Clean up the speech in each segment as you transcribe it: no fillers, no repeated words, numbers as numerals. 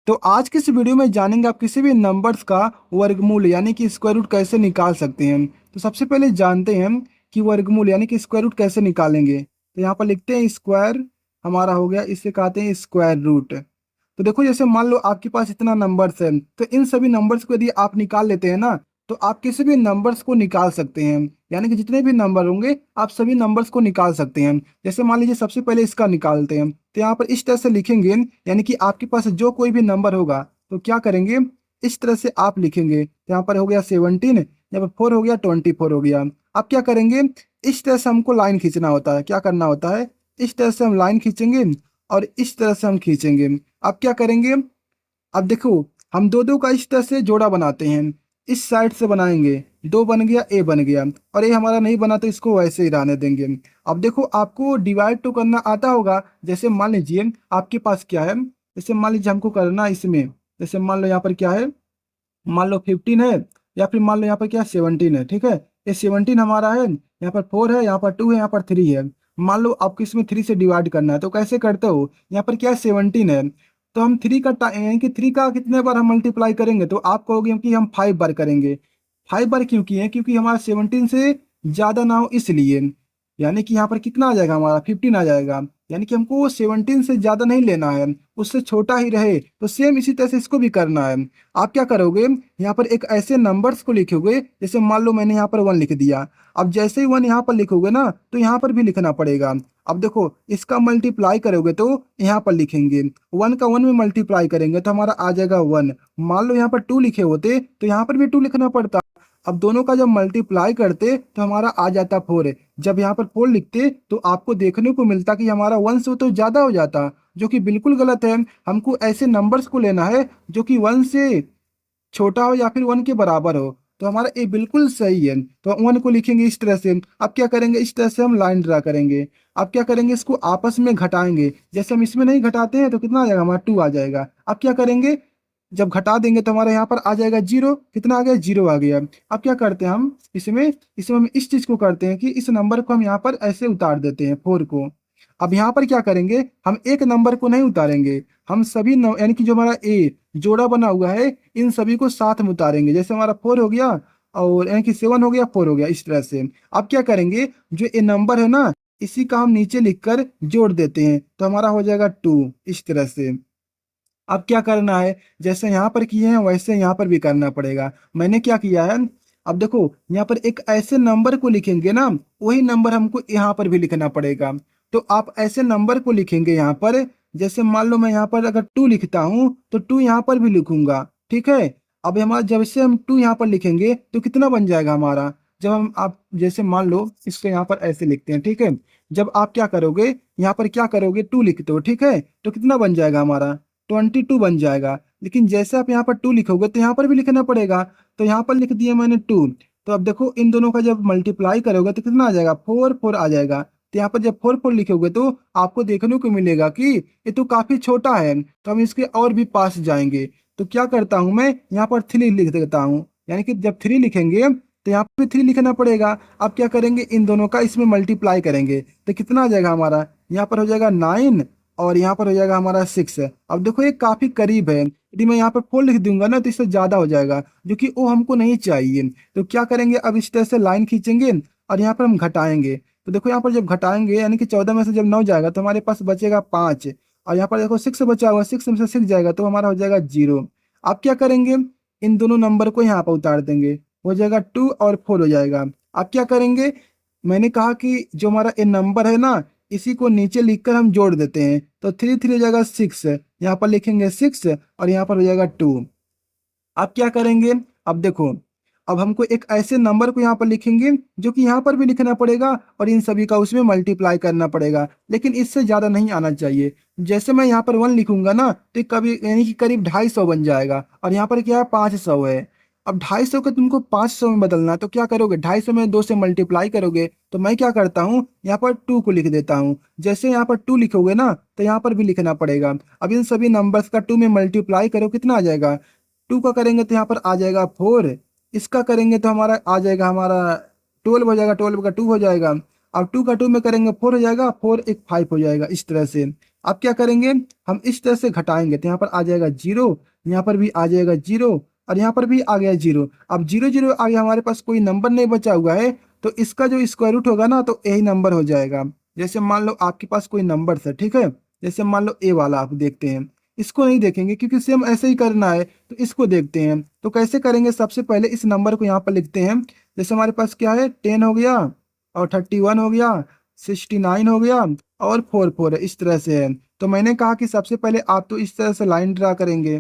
तो आज के इस वीडियो में जानेंगे आप किसी भी नंबर्स का वर्गमूल यानी कि स्क्वायर रूट कैसे निकाल सकते हैं। तो सबसे पहले जानते हैं कि वर्गमूल यानी कि स्क्वायर रूट कैसे निकालेंगे। तो यहाँ पर लिखते हैं स्क्वायर, हमारा हो गया, इससे कहते हैं स्क्वायर रूट। तो देखो जैसे मान लो आपके पास इतना नंबर्स है, तो इन सभी नंबर्स को यदि आप निकाल लेते हैं ना, तो आप किसी भी नंबर्स को निकाल सकते हैं। यानी कि जितने भी नंबर होंगे आप सभी नंबर्स को निकाल सकते हैं। जैसे मान लीजिए सबसे पहले इसका निकालते हैं, तो यहाँ पर इस तरह से लिखेंगे, यानी कि आपके पास जो कोई भी नंबर होगा तो क्या करेंगे, इस तरह से आप लिखेंगे। तो यहाँ पर हो गया 17, यहाँ पर 4 हो गया, 24 हो गया। अब क्या करेंगे, इस तरह से हमको लाइन खींचना होता है। क्या करना होता है, इस तरह से हम लाइन खींचेंगे और इस तरह से हम खींचेंगे। अब क्या करेंगे, अब देखो हम दो दो का इस तरह से जोड़ा बनाते हैं, इस साइड से बनाएंगे, दो बन गया, ए बन गया, और ये हमारा नहीं बना तो इसको वैसे ही रहने देंगे। अब देखो आपको डिवाइड तो करना आता होगा। जैसे मान लीजिए आपके पास क्या है, जैसे मान लीजिए हमको करना है इसमें, जैसे मान लो यहाँ पर क्या है, मान लो 15 है, या फिर मान लो यहाँ पर क्या 17 है। ठीक है, ये 17 हमारा है, यहाँ पर 4 है, यहाँ पर 2 है, यहाँ पर 3 है। मान लो आपको इसमें 3 से डिवाइड करना है, तो कैसे करते हो, यहाँ पर क्या है 17 है, तो हम 3 का यानी कि 3 का कितने बार हम मल्टीप्लाई करेंगे, तो आप कहोगे कि हम 5 बार करेंगे। 5 बार क्यों किए, क्योंकि हमारा 17 से ज्यादा ना हो इसलिए। यानी कि यहाँ पर कितना आ जाएगा, हमारा 15 आ जाएगा। यानी कि हमको 17 से ज्यादा नहीं लेना है, उससे छोटा ही रहे। तो सेम इसी तरह से इसको भी करना है। आप क्या करोगे, यहाँ पर एक ऐसे नंबर्स को लिखोगे, जैसे मान लो मैंने यहाँ पर 1 लिख दिया। अब जैसे ही 1 यहाँ पर लिखोगे ना, तो यहाँ पर भी लिखना पड़ेगा। अब देखो इसका मल्टीप्लाई करोगे तो यहाँ पर लिखेंगे, 1 का 1 में मल्टीप्लाई करेंगे तो हमारा आ जाएगा 1। मान लो यहाँ पर 2 लिखे होते तो यहाँ पर भी 2 लिखना पड़ता। अब दोनों का जब मल्टीप्लाई करते तो हमारा आ जाता 4। जब यहाँ पर 4 लिखते तो आपको देखने को मिलता कि हमारा 1 से तो ज्यादा हो जाता, जो कि बिल्कुल गलत है। हमको ऐसे नंबर्स को लेना है जो कि 1 से छोटा हो या फिर 1 के बराबर हो। तो हमारा ए बिल्कुल सही है। तो 1 को लिखेंगे इस तरह से। अब क्या करेंगे, इस तरह से हम लाइन ड्रा करेंगे। अब क्या करेंगे, इसको आपस में घटाएंगे। जैसे हम इसमें नहीं घटाते हैं तो कितना आ जाएगा, हमारा 2 आ जाएगा। अब क्या करेंगे, जब घटा देंगे तो हमारे यहाँ पर आ जाएगा 0। कितना आ गया, 0 आ गया। अब क्या करते हैं हम इसमें, इसमें हम इस चीज को करते हैं कि इस नंबर को हम यहाँ पर ऐसे उतार देते हैं, 4 को। अब यहाँ पर क्या करेंगे, हम एक नंबर को नहीं उतारेंगे, हम सभी यानी कि जो हमारा ए जोड़ा बना हुआ है इन सभी को साथ में उतारेंगे। जैसे हमारा 4 हो गया, और यानी कि 7 हो गया, 4 हो गया, इस तरह से। अब क्या करेंगे, जो ए नंबर है ना, इसी का हम नीचे लिखकर जोड़ देते हैं, तो हमारा हो जाएगा 2, इस तरह से। अब क्या करना है, जैसे यहाँ पर किए हैं वैसे यहाँ पर भी करना पड़ेगा। मैंने क्या किया है, अब देखो यहाँ पर एक ऐसे नंबर को लिखेंगे ना, वही नंबर हमको यहाँ पर भी लिखना पड़ेगा। तो आप ऐसे नंबर को लिखेंगे यहाँ पर, जैसे मान लो मैं यहाँ पर अगर 2 लिखता हूँ तो 2 यहाँ पर भी लिखूंगा। ठीक है, अब हमारा जब से हम 2 यहाँ पर लिखेंगे तो कितना बन जाएगा हमारा, जब हम आप जैसे मान लो इसको यहाँ पर ऐसे लिखते हैं। ठीक है, जब आप क्या करोगे, यहाँ पर क्या करोगे, 2 लिखते हो। ठीक है, तो कितना बन जाएगा हमारा, 22 बन जाएगा। लेकिन जैसे आप यहाँ पर 2 लिखोगे तो यहाँ पर भी लिखना पड़ेगा। तो यहाँ पर लिख दिया मैंने 2। तो अब देखो इन दोनों का जब मल्टीप्लाई करोगे तो कितना आ जाएगा, 4 4 आ जाएगा। तो यहाँ पर जब 4 4 लिखोगे तो आपको देखने को मिलेगा कि ये तो काफी छोटा है, तो हम इसके और भी पास जाएंगे। तो क्या करता हूँ मैं, यहाँ पर 3 लिख देता हूँ। यानी कि जब 3 लिखेंगे तो यहाँ पे 3 लिखना पड़ेगा। अब क्या करेंगे, इन दोनों का इसमें मल्टीप्लाई करेंगे तो कितना आ जाएगा हमारा, यहाँ पर हो जाएगा 9, और यहाँ पर हो जाएगा हमारा 6। अब देखो ये काफी करीब है, यदि मैं यहाँ पर 4 लिख दूंगा ना तो इससे ज्यादा हो जाएगा, जो कि वो हमको नहीं चाहिए। तो क्या करेंगे, अब इस तरह से लाइन खींचेंगे और यहाँ पर हम घटाएंगे। तो देखो यहाँ पर जब घटाएंगे, यानी कि 14 में से जब 9 जाएगा तो हमारे पास बचेगा 5। और यहाँ पर देखो 6 बचा हुआ, 6 में से 6 जाएगा तो हमारा हो जाएगा 0। अब क्या करेंगे, इन दोनों नंबर को यहाँ पर उतार देंगे, हो जाएगा 2 और 4 हो जाएगा। अब क्या करेंगे, मैंने कहा कि जो हमारा ये नंबर है ना, इसी को नीचे लिखकर हम जोड़ देते हैं। तो 3 3 हो जाएगा 6, यहाँ पर लिखेंगे 6 और यहाँ पर हो जाएगा 2। अब क्या करेंगे, अब देखो अब हमको एक ऐसे नंबर को यहाँ पर लिखेंगे जो कि यहाँ पर भी लिखना पड़ेगा और इन सभी का उसमें मल्टीप्लाई करना पड़ेगा, लेकिन इससे ज्यादा नहीं आना चाहिए। जैसे मैं यहाँ पर 1 लिखूंगा ना तो कभी यानी कि करीब 250 बन जाएगा, और यहाँ पर क्या है 500 है। अब 250 को तुमको 500 में बदलना है, तो क्या करोगे, 250 में 2 से मल्टीप्लाई करोगे। तो मैं क्या करता हूँ, यहाँ पर 2 को लिख देता हूँ। जैसे यहाँ पर 2 लिखोगे ना तो यहाँ पर भी लिखना पड़ेगा। अब इन सभी नंबर्स का 2 में मल्टीप्लाई करो, कितना आ जाएगा, 2 का करेंगे तो यहाँ पर आ जाएगा 4। इसका करेंगे तो हमारा आ जाएगा, हमारा 12 हो जाएगा, 12 का 2 हो जाएगा। अब 2 का 2 में करेंगे 4 हो जाएगा, 4 एक 5 हो जाएगा, इस तरह से। आप क्या करेंगे, हम इस तरह से घटाएंगे तो यहाँ पर आ जाएगा 0, यहाँ पर भी आ जाएगा 0 और यहाँ पर भी आ गया 0। अब 0 0 आगे हमारे पास कोई नंबर नहीं बचा हुआ है, तो इसका जो स्क्वायर रूट होगा ना तो यही नंबर हो जाएगा। जैसे मान लो आपके पास कोई नंबर है, ठीक है, जैसे मान लो ए वाला आप देखते हैं, इसको नहीं देखेंगे क्योंकि सेम ऐसे ही करना है, तो इसको देखते हैं। तो कैसे करेंगे, सबसे पहले इस नंबर को यहाँ पर लिखते हैं। जैसे हमारे पास क्या है, 10 हो गया और 31 हो गया, 69 हो गया और 44 है, इस तरह से है। तो मैंने कहा कि सबसे पहले आप तो इस तरह से लाइन ड्रा करेंगे,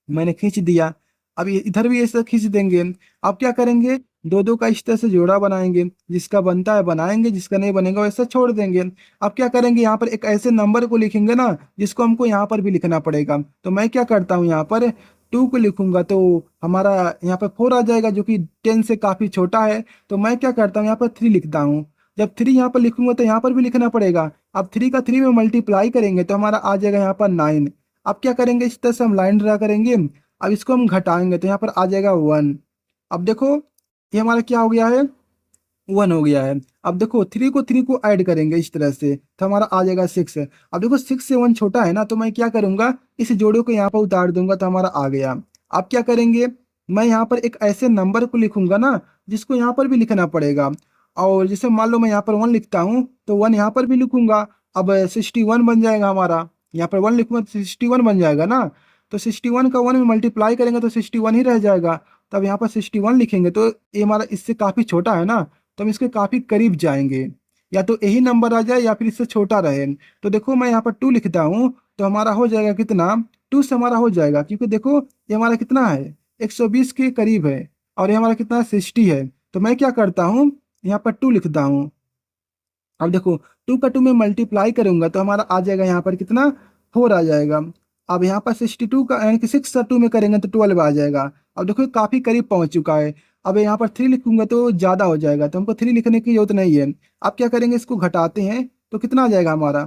मैंने खींच दिया। अब इधर भी ऐसा खींच देंगे। अब क्या करेंगे, दो दो का इस तरह से जोड़ा बनाएंगे, जिसका बनता है बनाएंगे, जिसका नहीं बनेगा वैसा छोड़ देंगे। अब क्या करेंगे, यहाँ पर एक ऐसे नंबर को लिखेंगे ना जिसको हमको यहाँ पर भी लिखना पड़ेगा। तो मैं क्या करता हूँ, यहाँ पर 2 को लिखूंगा तो हमारा यहाँ पर 4 आ जाएगा, जो कि 10 से काफी छोटा है। तो मैं क्या करता हूँ, यहाँ पर 3 लिखता हूँ। जब 3 यहाँ पर लिखूंगा तो यहाँ पर भी लिखना पड़ेगा। अब 3 का 3 में मल्टीप्लाई करेंगे तो हमारा आ जाएगा यहाँ पर 9। अब क्या करेंगे, इस तरह से हम लाइन ड्रा करेंगे। अब इसको हम घटाएंगे तो यहाँ पर आ जाएगा 1। अब देखो ये हमारा क्या हो गया है, 1 हो गया है। अब देखो 3 को ऐड करेंगे इस तरह से तो हमारा आ जाएगा 6। अब देखो 6 से 1 छोटा है ना, तो मैं क्या करूंगा, इस जोड़े को यहाँ पर उतार दूंगा तो हमारा आ गया। अब क्या करेंगे, मैं यहाँ पर एक ऐसे नंबर को लिखूंगा ना जिसको यहाँ पर भी लिखना पड़ेगा। और जैसे मान लो मैं यहाँ पर 1 लिखता हूँ तो 1 यहाँ पर भी लिखूंगा। अब 61 बन जाएगा हमारा, यहाँ पर 1 लिखूंगा तो 61 बन जाएगा ना। तो 61 का 1 में मल्टीप्लाई करेंगे तो 61 ही रह जाएगा। तब यहाँ पर 61 लिखेंगे तो ये हमारा इससे काफी छोटा है ना, तो हम इसके काफी करीब जाएंगे। या तो यही नंबर आ जाए या फिर इससे छोटा रहे। तो देखो मैं यहाँ पर 2 लिखता हूँ तो हमारा हो जाएगा कितना, 2 से हमारा हो जाएगा, क्योंकि देखो ये हमारा कितना है, 120 के करीब है और ये हमारा कितना 60 है। तो मैं क्या करता हूँ, यहाँ पर 2 लिखता हूँ। अब देखो 2 का 2 में मल्टीप्लाई करूंगा तो हमारा आ जाएगा यहाँ पर कितना, 4 आ जाएगा। अब यहाँ पर 62 का यानी कि 6 का 2 में करेंगे तो 12 आ जाएगा। अब देखो काफी करीब पहुंच चुका है। अब यहाँ पर 3 लिखूंगा तो ज्यादा हो जाएगा, तो हमको 3 लिखने की जरूरत नहीं है। अब क्या करेंगे, इसको घटाते हैं तो कितना आ जाएगा हमारा,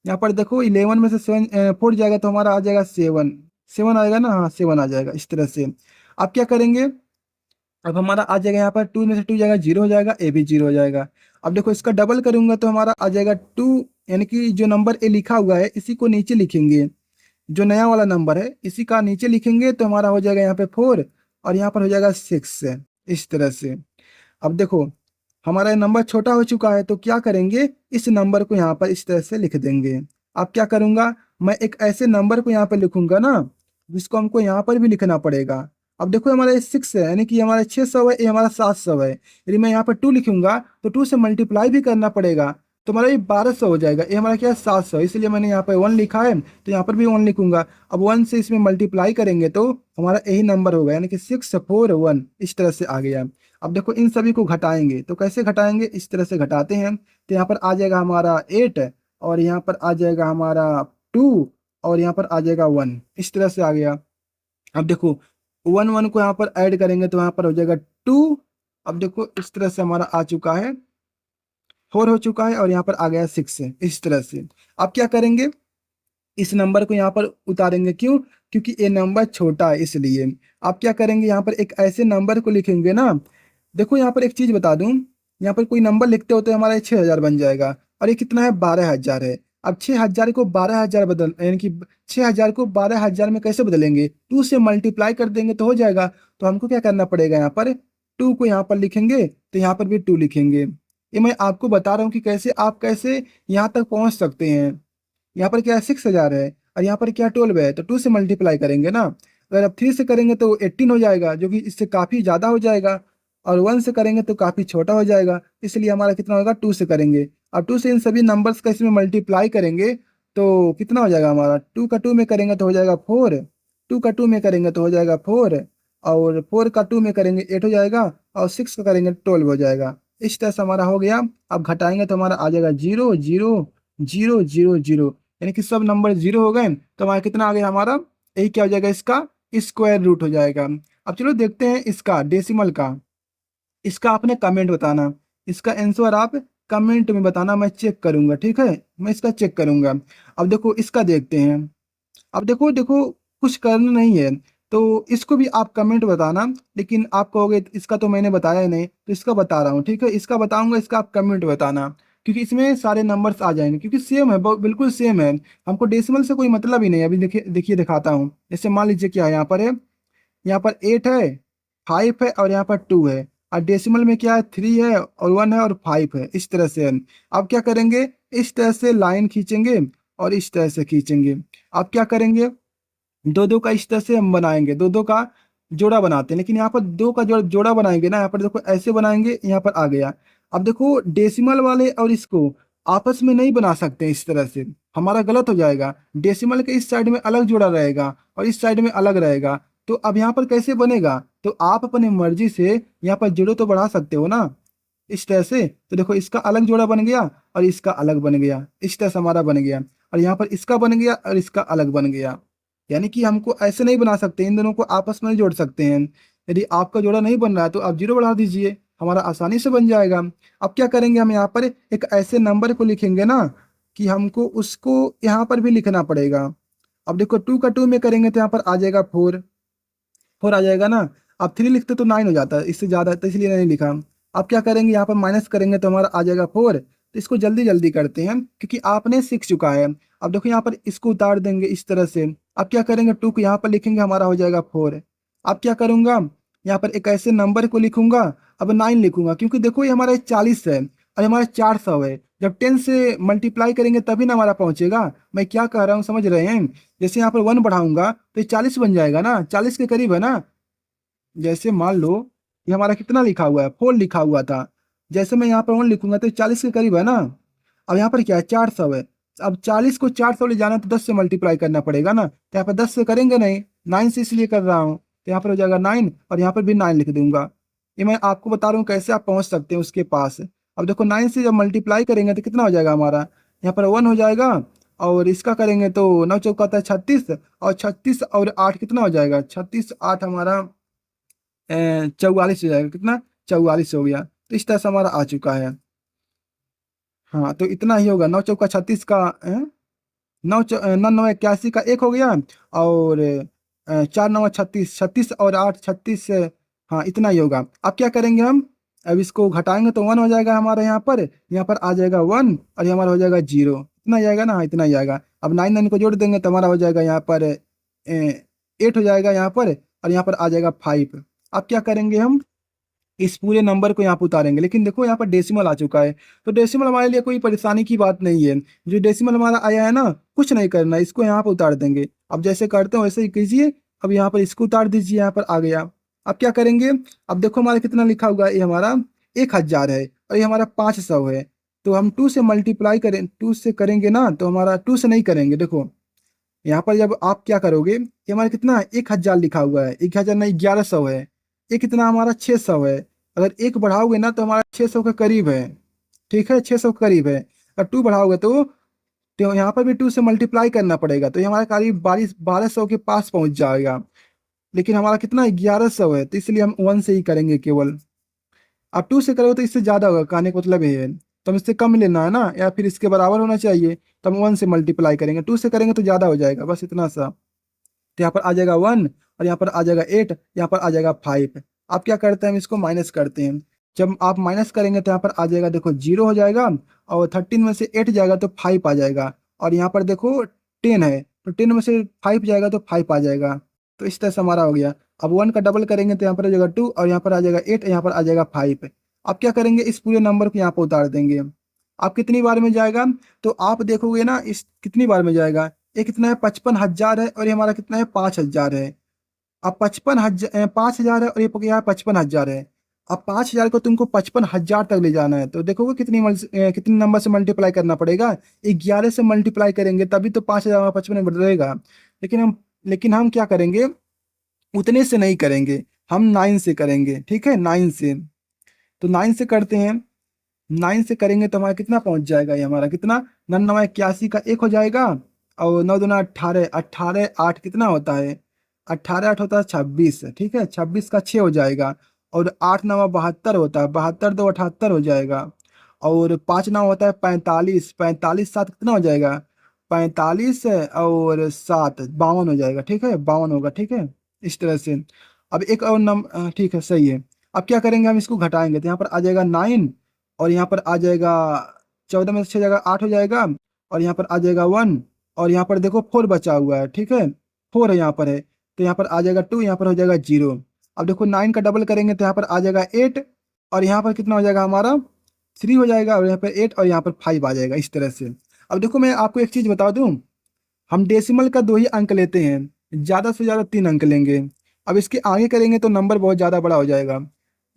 यहाँ पर देखो 11 में से 7 4 जाएगा तो हमारा आ जाएगा 7। 7 आएगा ना, हाँ 7 आ जाएगा इस तरह से। अब क्या करेंगे, अब हमारा आ जाएगा यहाँ पर 2 में से 2 जाएगा 0 हो जाएगा, ए भी 0 हो जाएगा। अब देखो इसका डबल करूंगा तो हमारा आ जाएगा 2, यानी कि जो नंबर ए लिखा हुआ है इसी को नीचे लिखेंगे, जो नया वाला नंबर है इसी का नीचे लिखेंगे तो हमारा हो जाएगा यहाँ पे 4 और यहाँ पर हो जाएगा 6 इस तरह से। अब देखो हमारा ये नंबर छोटा हो चुका है तो क्या करेंगे, इस नंबर को यहाँ पर इस तरह से लिख देंगे। अब क्या करूंगा, मैं एक ऐसे नंबर को यहाँ पर लिखूंगा ना जिसको हमको यहाँ पर भी लिखना पड़ेगा। अब देखो हमारा ये 6 है, यानी कि हमारा 600 है, ये हमारा 700 है। यदि मैं यहाँ पर 2 लिखूंगा तो 2 से मल्टीप्लाई भी करना पड़ेगा, तो हमारा ये 1200 हो जाएगा। ये हमारा क्या है 700, इसलिए मैंने यहाँ पर 1 लिखा है तो यहाँ पर भी 1 लिखूंगा। अब 1 से इसमें मल्टीप्लाई करेंगे तो हमारा यही नंबर होगा, यानी कि 641 इस तरह से आ गया। अब देखो इन सभी को घटाएंगे तो कैसे घटाएंगे, इस तरह से घटाते हैं तो यहाँ पर आ जाएगा हमारा 8 और यहाँ पर आ जाएगा हमारा 2 और यहाँ पर आ जाएगा 1, इस तरह से आ गया। अब देखो 1 को यहाँ पर ऐड करेंगे तो यहाँ पर हो जाएगा 2। अब देखो इस तरह से हमारा आ चुका है, 4 हो चुका है और यहाँ पर आ गया 6 है इस तरह से। अब क्या करेंगे, इस नंबर को यहाँ पर उतारेंगे, क्यों, क्योंकि ये नंबर छोटा है इसलिए। आप क्या करेंगे, यहाँ पर एक ऐसे नंबर को लिखेंगे ना, देखो यहाँ पर एक चीज बता दूं, यहाँ पर कोई नंबर लिखते हो तो हमारा 6000 बन जाएगा और ये कितना है 12000 है। अब 6000 को 12000 बदल, यानी कि 6000 को 12000 में कैसे बदलेंगे, 2 से मल्टीप्लाई कर देंगे तो हो जाएगा। तो हमको क्या करना पड़ेगा, यहाँ पर 2 को यहाँ पर लिखेंगे तो यहाँ पर भी 2 लिखेंगे। ये मैं आपको बता रहा हूँ कि कैसे आप कैसे यहाँ तक पहुँच सकते हैं। यहाँ पर क्या है 6000 है और यहाँ पर क्या 12 है, तो 2 से मल्टीप्लाई करेंगे ना। अगर अब 3 से करेंगे तो 18 हो जाएगा, जो कि इससे काफी ज्यादा हो जाएगा। और 1 से करेंगे तो काफी छोटा हो जाएगा, इसलिए हमारा कितना होगा 2 से करेंगे। अब 2 से इन सभी नंबर्स का इसमें मल्टीप्लाई करेंगे तो कितना हो जाएगा हमारा, 2 का 2 में करेंगे तो हो जाएगा 4, 2 का 2 में करेंगे तो हो जाएगा 4 और 4 का 2 में करेंगे 8 हो जाएगा और 6 का करेंगे 12 हो जाएगा। इस तरह से हमारा हो गया। अब घटाएंगे तो हमारा आ जाएगा 0 0 0 0 0, यानी कि सब नंबर 0 हो गए तो हमारा कितना आ गया, हमारा यही क्या हो जाएगा, इसका स्क्वायर रूट हो जाएगा। अब चलो देखते हैं इसका डेसिमल का। इसका आपने कमेंट बताना, इसका आंसर आप कमेंट में बताना, मैं चेक करूंगा, ठीक है, मैं इसका चेक करूंगा। अब देखो इसका देखते हैं। अब देखो देखो कुछ करना नहीं है तो इसको भी आप कमेंट बताना, लेकिन आप कहोगे इसका तो मैंने बताया ही नहीं, तो इसका बता रहा हूँ, ठीक है, इसका बताऊंगा, इसका आप कमेंट बताना। क्योंकि इसमें सारे नंबर्स आ जाएंगे, क्योंकि सेम है, बिल्कुल सेम है। हमको डेसिमल से कोई मतलब ही नहीं है। अभी देखिए देखिए दिखाता हूँ। जैसे मान लीजिए क्या है, यहाँ पर है, यहाँ पर 8 है, 5 है और यहाँ पर 2 है। और डेसिमल में क्या है, 3 है और 1 है और 5 है, इस तरह से है। अब क्या करेंगे, इस तरह से लाइन खींचेंगे और इस तरह से खींचेंगे। अब क्या करेंगे, दो दो का इस तरह से हम बनाएंगे, दो दो का जोड़ा बनाते हैं। लेकिन यहाँ पर दो का जोड़ा बनाएंगे ना, यहाँ पर देखो ऐसे बनाएंगे, यहाँ पर आ गया। अब देखो डेसिमल वाले और इसको आपस में नहीं बना सकते इस तरह से, हमारा गलत हो जाएगा। डेसिमल के इस साइड में अलग जोड़ा रहेगा और इस साइड में अलग रहेगा। तो अब यहाँ पर कैसे बनेगा, तो आप अपनी मर्जी से यहाँ पर जोड़े तो बढ़ा सकते हो ना, इस तरह से। तो देखो इसका अलग जोड़ा बन गया और इसका अलग बन गया, इस तरह से हमारा बन गया। और यहाँ पर इसका बन गया और इसका अलग बन गया। यानी कि हमको ऐसे नहीं बना सकते, इन दोनों को आपस में नहीं जोड़ सकते हैं। यदि आपका जोड़ा नहीं बन रहा है तो आप जीरो बढ़ा दीजिए, हमारा आसानी से बन जाएगा। अब क्या करेंगे, हम यहाँ पर एक ऐसे नंबर को लिखेंगे ना कि हमको उसको यहाँ पर भी लिखना पड़ेगा। अब देखो 2 का 2 में करेंगे तो यहाँ पर आ जाएगा 4, 4 आ जाएगा ना। अब 3 लिखते तो 9 हो जाता है, इससे ज्यादा तो इसलिए नहीं लिखा। अब क्या करेंगे, यहाँ पर माइनस करेंगे तो हमारा आ जाएगा 4। तो इसको जल्दी जल्दी करते हैं क्योंकि आपने सीख चुका है। अब देखो यहाँ पर इसको उतार देंगे इस तरह से। अब क्या करेंगे, 2 को यहाँ पर लिखेंगे, हमारा हो जाएगा 4। अब क्या करूंगा, यहाँ पर एक ऐसे नंबर को लिखूंगा। अब 9 लिखूंगा क्योंकि देखो ये हमारा 40 है और हमारा 400 है। जब 10 से मल्टीप्लाई करेंगे तभी ना हमारा पहुंचेगा। मैं क्या कह रहा हूँ समझ रहे हैं। जैसे यहाँ पर 1 बढ़ाऊंगा तो ये 40 बन जाएगा ना, 40 के करीब है ना। जैसे मान लो ये हमारा कितना लिखा हुआ है, 4 लिखा हुआ था। जैसे मैं यहाँ पर 1 लिखूंगा तो 40 के करीब है ना। अब यहाँ पर क्या है, 400 है। अब 40 को 400 ले जाना तो 10 से मल्टीप्लाई करना पड़ेगा ना, तो यहाँ पर 10 से करेंगे नहीं, 9 से इसलिए कर रहा हूँ। तो यहाँ पर हो जाएगा 9 और यहाँ पर भी 9 लिख दूंगा। ये मैं आपको बता रहा हूँ कैसे आप पहुंच सकते हैं उसके पास। अब देखो 9 से जब मल्टीप्लाई करेंगे तो कितना हो जाएगा हमारा, यहाँ पर 1 हो जाएगा। और इसका करेंगे तो 9 चौका होता है 36, और 36 और 8 कितना हो जाएगा, 36 8 हमारा 44 हो जाएगा। कितना, 44 हो गया। तो इस तरह से हमारा आ चुका है। हाँ तो इतना ही होगा, 9 चौका 36 का 9 9 81 का 1 हो गया। और 4 9 36, 36 और 8 36 से, हाँ इतना ही होगा। अब क्या करेंगे हम, अब इसको घटाएंगे तो 1 हो जाएगा हमारा, यहाँ पर आ जाएगा 1 और ये हमारा हो जाएगा 0। इतना ही आएगा ना, हाँ इतना ही आएगा। अब 9 9 को जोड़ देंगे तो हमारा हो जाएगा यहाँ पर 8 हो जाएगा यहाँ पर, और यहाँ पर आ जाएगा 5। अब क्या करेंगे हम, इस पूरे नंबर को यहाँ पर उतारेंगे। लेकिन देखो यहाँ पर डेसिमल आ चुका है, तो डेसिमल हमारे लिए कोई परेशानी की बात नहीं है। जो डेसिमल हमारा आया है ना, कुछ नहीं करना, इसको यहाँ पर उतार देंगे। अब जैसे करते हो वैसे ही कीजिए। अब यहाँ पर इसको उतार दीजिए, यहाँ पर आ गया। अब क्या करेंगे, अब देखो हमारा कितना लिखा हुआ है, ये हमारा 1000 है और ये हमारा 500 है। तो हम 2 से मल्टीप्लाई करें, 2 से करेंगे ना, तो हमारा 2 से नहीं करेंगे। देखो यहाँ पर जब आप क्या करोगे, ये हमारा कितना 1000 लिखा हुआ है, 1000 नहीं 1100 है। ये कितना हमारा 600 है। अगर एक बढ़ाओगे ना तो हमारा 600 के करीब है। ठीक है, 600 के करीब है। अगर 2 बढ़ाओगे तो यहाँ पर भी 2 से मल्टीप्लाई करना पड़ेगा, तो ये हमारा करीब 1200 के पास पहुंच जाएगा। लेकिन हमारा कितना 1100 है, तो इसलिए हम 1 से ही करेंगे केवल। अब 2 से करोगे तो इससे ज्यादा होगा, कहने का मतलब ये है। तो हम इससे कम लेना है ना, या फिर इसके बराबर होना चाहिए, तो हम 1 से मल्टीप्लाई करेंगे। 2 से करेंगे तो ज्यादा हो जाएगा, बस इतना सा। तो यहाँ पर आ जाएगा 1 और यहाँ पर आ जाएगा 8, यहाँ पर आ जाएगा 5। आप क्या करते हैं, हम इसको माइनस करते हैं। जब आप माइनस करेंगे तो यहाँ पर आ जाएगा, देखो 0 हो जाएगा। और 13 में से 8 जाएगा तो 5 आ जाएगा। और यहाँ पर देखो 10 है, तो 10 में से 5 जाएगा तो 5 आ जाएगा। तो इस तरह से हमारा हो गया। अब 1 का डबल करेंगे तो यहाँ पर आ जाएगा 2 और यहाँ पर आ जाएगा 8, यहाँ पर आ जाएगा 5। अब क्या करेंगे, इस पूरे नंबर को यहाँ पर उतार देंगे। आप कितनी बार में जाएगा, तो आप देखोगे ना इस कितनी बार में जाएगा। ये कितना है, 55,000 है और ये हमारा कितना है 5,000 है। अब 55,000 5,000 है और ये क्या है 55,000 है। अब 5,000 को तुमको 55,000 तक ले जाना है, तो देखोगे कितनी नंबर से मल्टीप्लाई करना पड़ेगा। 11 से मल्टीप्लाई करेंगे तभी तो 5,000 में 55 बढ़ेगा। लेकिन हम क्या करेंगे, उतने से नहीं करेंगे, हम 9 से करेंगे। ठीक है, 9 से। तो 9 से करते हैं, 9 से करेंगे तो हमारा कितना पहुंच जाएगा, ये हमारा कितना 9 9 81 का 1 हो जाएगा। और 9 दूना 18, 18 8 कितना होता है, 18 8 होता है 26। ठीक है, 26 का 6 हो जाएगा। और 8 9 72 होता है, 72 2 78 हो जाएगा। और 5 9 होता है 45, 45 7 कितना हो जाएगा, 45 और 7 52 हो जाएगा। ठीक है, 52 होगा। ठीक है, इस तरह से। अब एक और ठीक है, सही है। अब क्या करेंगे, हम इसको घटाएंगे तो यहाँ पर आ जाएगा 9 और यहाँ पर आ जाएगा 14 में से 6 जाएगा 8 हो जाएगा, और यहाँ पर आ जाएगा 1, और यहाँ पर देखो 4 बचा हुआ है, ठीक है, 4 है यहाँ पर है, तो यहाँ पर आ जाएगा 2, यहाँ पर हो जाएगा 0। अब देखो 9 का डबल करेंगे तो यहाँ पर आ जाएगा 8, और यहाँ पर कितना हो जाएगा हमारा 3 हो जाएगा, और यहाँ पर 8 और यहाँ पर 5 आ जाएगा इस तरह से। अब देखो मैं आपको एक चीज़ बता दूँ, हम डेसिमल का 2 ही अंक लेते हैं, ज़्यादा से ज़्यादा 3 अंक लेंगे। अब इसके आगे करेंगे तो नंबर बहुत ज़्यादा बड़ा हो जाएगा।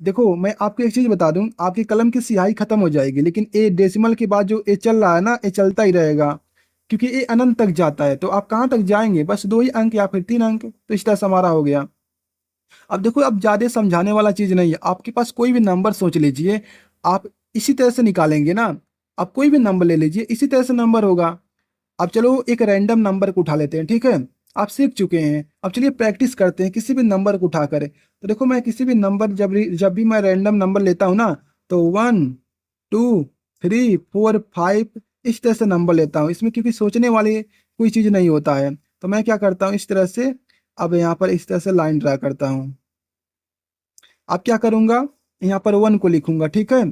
देखो मैं आपको एक चीज़ बता दूं, आपकी कलम की स्याही खत्म हो जाएगी, लेकिन ए डेसिमल के बाद जो ए चल रहा है ना, ये चलता ही रहेगा, क्योंकि ये अनंत तक जाता है। तो आप कहाँ तक जाएंगे, बस 2 ही अंक या फिर 3 अंक, तो इस तरह से हमारा हो गया। अब देखो अब ज़्यादा समझाने वाला चीज़ नहीं है, आपके पास कोई भी नंबर सोच लीजिए, आप इसी तरह से निकालेंगे ना। आप कोई भी नंबर ले लीजिए, इसी तरह से नंबर होगा। अब चलो एक रैंडम नंबर को उठा लेते हैं, ठीक है, आप सीख चुके हैं, अब चलिए प्रैक्टिस करते हैं किसी भी नंबर को उठा कर। तो देखो मैं किसी भी नंबर जब भी मैं रैंडम नंबर लेता हूँ ना, तो 1 2 3 4 5 इस तरह से नंबर लेता हूँ इसमें, क्योंकि सोचने वाली कोई चीज़ नहीं होता है। तो मैं क्या करता हूँ इस तरह से, अब यहाँ पर इस तरह से लाइन ड्रा करता हूँ। अब क्या करूँगा, यहाँ पर 1 को लिखूंगा, ठीक है,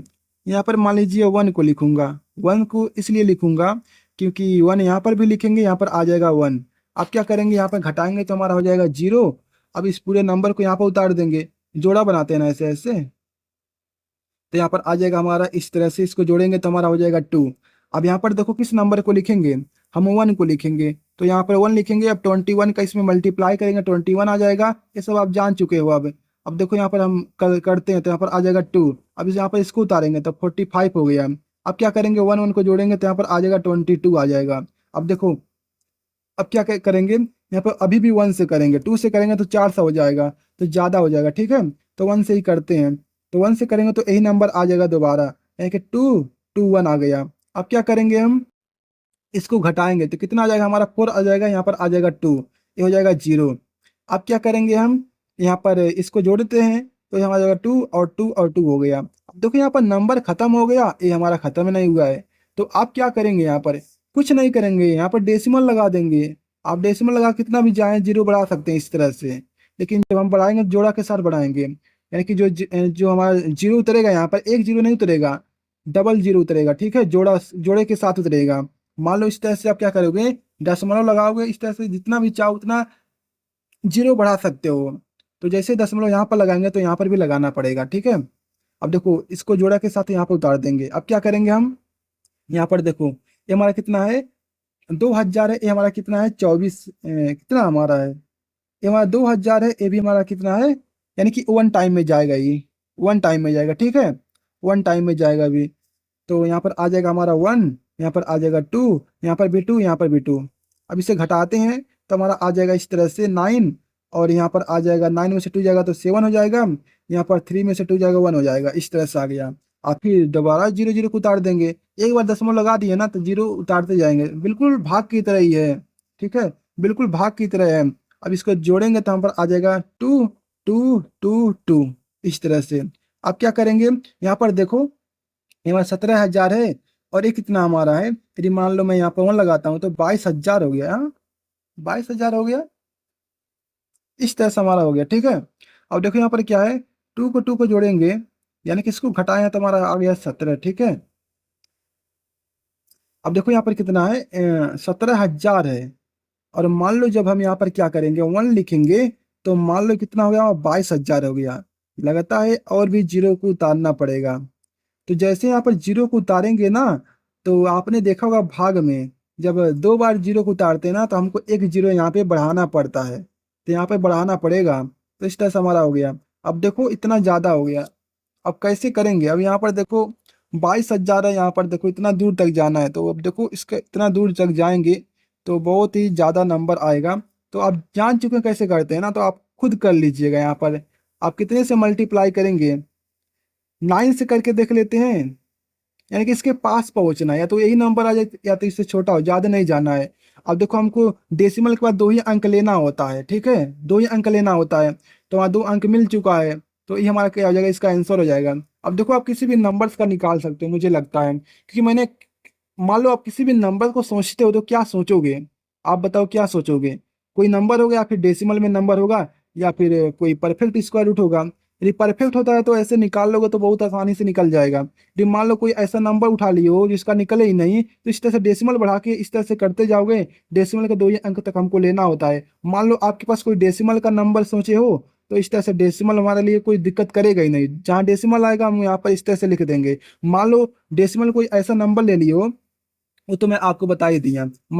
यहाँ पर मान लीजिए 1 को लिखूंगा। 1 को इसलिए लिखूंगा क्योंकि 1 यहाँ पर भी लिखेंगे, यहाँ पर आ जाएगा 1। अब क्या करेंगे, यहाँ पर घटाएंगे तो हमारा हो जाएगा 0। अब इस पूरे नंबर को यहाँ पर उतार देंगे, जोड़ा बनाते हैं ना ऐसे ऐसे, तो यहाँ पर आ जाएगा हमारा इस तरह से, इसको जोड़ेंगे तो हमारा हो जाएगा 2। अब यहाँ पर देखो किस नंबर को लिखेंगे, हम 1 को लिखेंगे, तो यहाँ पर 1 लिखेंगे। अब 21 का इसमें मल्टीप्लाई करेंगे, 21 आ जाएगा। ये सब आप जान चुके हो। अब देखो यहाँ पर हम करते हैं तो यहाँ पर आ जाएगा 2। अब यहाँ पर इसको उतारेंगे तो 45 हो गया। अब क्या करेंगे, 1 1 को जोड़ेंगे तो यहाँ पर आ जाएगा 22 आ जाएगा। अब देखो अब क्या करेंगे, यहाँ पर अभी भी 1 से करेंगे, 2 से करेंगे तो 400 हो जाएगा, तो ज़्यादा हो जाएगा, ठीक है, तो 1 से ही करते हैं। तो 1 से करेंगे तो यही नंबर आ जाएगा दोबारा, यानी कि 2 2 1 आ गया। अब क्या करेंगे, हम इसको घटाएंगे तो कितना आ जाएगा हमारा 4 आ जाएगा, यहाँ पर आ जाएगा 2, ये हो जाएगा 0। अब क्या करेंगे, हम यहाँ पर इसको जोड़ते हैं तो यहाँ आ जाएगा 2 और 2 और 2 हो गया। अब देखो यहाँ पर नंबर खत्म हो गया, ये हमारा खत्म नहीं हुआ है। तो आप क्या करेंगे, यहाँ पर कुछ नहीं करेंगे, यहाँ पर डेसिमल लगा देंगे। आप डेसिमल लगा कितना भी जाए जीरो बढ़ा सकते हैं इस तरह से, लेकिन जब हम बढ़ाएंगे जोड़ा के साथ बढ़ाएंगे, यानी कि जो हमारा जीरो उतरेगा यहाँ पर एक जीरो नहीं उतरेगा, डबल जीरो उतरेगा, ठीक है, जोड़े के साथ उतरेगा। मान लो इस तरह से आप क्या करोगे, दशमलव लगाओगे, इस तरह से जितना भी चाहो उतना जीरो बढ़ा सकते हो। तो जैसे दशमलव यहाँ पर लगाएंगे तो यहाँ पर भी लगाना पड़ेगा, ठीक है। अब देखो इसको जोड़ा के साथ यहाँ पर उतार देंगे। अब क्या करेंगे, हम यहाँ पर देखो ये हमारा कितना है 2000 है, ये हमारा कितना है 24, कितना हमारा है, ये हमारा 2000 है, ये भी हमारा कितना है, यानी कि 1 टाइम में जाएगा, ये 1 टाइम में जाएगा, ठीक है, 1 टाइम में जाएगा अभी। तो यहाँ पर आ जाएगा हमारा 1, यहाँ पर आ जाएगा 2, यहाँ पर भी 2, यहाँ पर भी 2। अब इसे घटाते हैं तो हमारा आ जाएगा इस तरह से 9, और यहाँ पर आ जाएगा 9 में से 2 जाएगा तो 7 हो जाएगा, यहाँ पर 3 में से 2 जाएगा 1 हो जाएगा, इस तरह से आ गया। और फिर दोबारा जीरो जीरो को उतार देंगे, एक बार दशमलव लगा दिए ना तो जीरो उतारते जाएंगे, बिल्कुल भाग की तरह ही है, ठीक है, बिल्कुल भाग की तरह है। अब इसको जोड़ेंगे तो हम पर आ जाएगा 2 2 2 2 इस तरह से। अब क्या करेंगे, यहाँ पर देखो ये हमारा 17,000 है, और ये कितना हमारा है, यदि मान लो मैं यहाँ पर 1 लगाता हूँ तो 22,000 हो गया, हाँ 22,000 हो गया, इस तरह से हमारा हो गया, ठीक है। अब देखो यहाँ पर क्या है, 2 को जोड़ेंगे, यानी कि इसको घटाएं तो हमारा आ गया 17, ठीक है। अब देखो यहाँ पर कितना है, 17,000 है, और मान लो जब हम यहाँ पर क्या करेंगे 1 लिखेंगे तो मान लो कितना हो गया, 22,000 हो गया। लगता है और भी जीरो को उतारना पड़ेगा। तो जैसे यहाँ पर जीरो को उतारेंगे ना, तो आपने देखा होगा भाग में जब 2 बार जीरो को उतारते हैं ना तो हमको एक जीरो यहाँ पे बढ़ाना पड़ता है, तो यहाँ पे बढ़ाना पड़ेगा। तो इस तरह से हमारा हो गया। अब देखो इतना ज़्यादा हो गया, अब कैसे करेंगे, अब यहाँ पर देखो 22,000 है, यहाँ पर देखो इतना दूर तक जाना है, तो अब देखो इसके इतना दूर तक जाएंगे तो बहुत ही ज़्यादा नंबर आएगा। तो आप जान चुके हैं कैसे करते हैं ना, तो आप खुद कर लीजिएगा। यहाँ पर आप कितने से मल्टीप्लाई करेंगे, 9 से करके देख लेते हैं, यानी कि इसके पास पहुंचना है, या तो यही नंबर आ जाए या तो इससे छोटा हो, ज़्यादा नहीं जाना है। अब देखो हमको डेसिमल के बाद 2 ही अंक लेना होता है, ठीक है, 2 ही अंक लेना होता है। तो वहाँ 2 अंक मिल चुका है, तो ये हमारा क्या हो जाएगा, इसका आंसर हो जाएगा। अब देखो आप किसी भी नंबर्स का निकाल सकते हो मुझे लगता है, क्योंकि मैंने मान लो आप किसी भी नंबर को सोचते हो तो क्या सोचोगे, आप बताओ क्या सोचोगे, कोई नंबर होगा या फिर डेसिमल में नंबर होगा या फिर कोई परफेक्ट स्क्वायर रूट होगा। यदि परफेक्ट होता है तो ऐसे निकाल लोगे तो बहुत आसानी से निकल जाएगा। यदि मान लो कोई ऐसा नंबर उठा लिए हो जिसका निकले ही नहीं, तो इस तरह से डेसिमल बढ़ा के इस तरह से करते जाओगे। डेसिमल के 2 ही अंक तक हमको लेना होता है। मान लो आपके पास कोई डेसिमल का नंबर सोचे हो, तो इस तरह से डेसिमल हमारे लिए कोई दिक्कत करेगा ही नहीं। जहाँ डेसिमल आएगा हम यहाँ पर इस तरह से लिख देंगे। मान लो डेसिमल कोई ऐसा नंबर ले लियो, वो तो मैं आपको बता ही दिया।